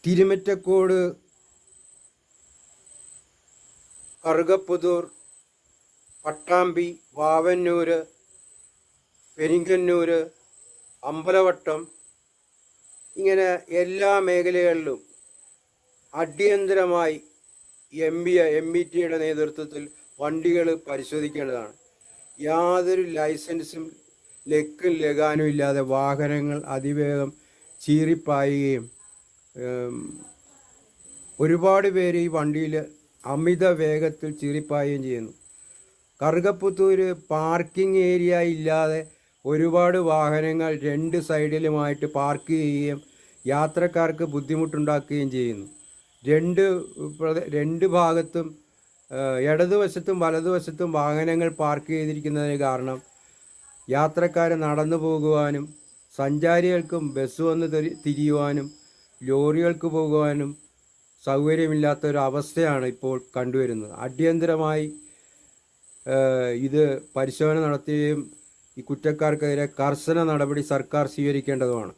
തിരുമിറ്റക്കോട്, കറുകപ്പുതൂർ, പട്ടാമ്പി, വാവന്നൂർ, പെരിങ്ങന്നൂർ, അമ്പലവട്ടം ഇങ്ങനെ എല്ലാ മേഖലകളിലും അടിയന്തരമായി MBTയുടെ നേതൃത്വത്തിൽ വണ്ടികൾ പരിശോധിക്കേണ്ടതാണ്. യാതൊരു ലൈസൻസും ലക്കും ലഗാനും ഇല്ലാതെ വാഹനങ്ങൾ അതിവേഗം ചീറിപ്പായുകയും ഒരുപാട് പേര് ഈ വണ്ടിയിൽ അമിത വേഗത്തിൽ ചീറിപ്പായുകയും ചെയ്യുന്നു. കറുകപ്പുത്തൂർ പാർക്കിംഗ് ഏരിയ ഇല്ലാതെ ഒരുപാട് വാഹനങ്ങൾ രണ്ട് സൈഡിലുമായിട്ട് പാർക്ക് ചെയ്യുകയും യാത്രക്കാർക്ക് ബുദ്ധിമുട്ടുണ്ടാക്കുകയും ചെയ്യുന്നു. രണ്ട് ഭാഗത്തും ഇടതുവശത്തും വലതുവശത്തും വാഹനങ്ങൾ പാർക്ക് ചെയ്തിരിക്കുന്നതിന് കാരണം യാത്രക്കാർ നടന്നു പോകുവാനും സഞ്ചാരികൾക്കും ബസ് വന്ന് തിരിയുവാനും ലോറികൾക്ക് പോകുവാനും സൗകര്യമില്ലാത്തൊരവസ്ഥയാണ് ഇപ്പോൾ കണ്ടുവരുന്നത്. അടിയന്തരമായി ഇത് പരിശോധന നടത്തുകയും ഈ കുറ്റക്കാർക്കെതിരെ കർശന നടപടി സർക്കാർ സ്വീകരിക്കേണ്ടതുമാണ്.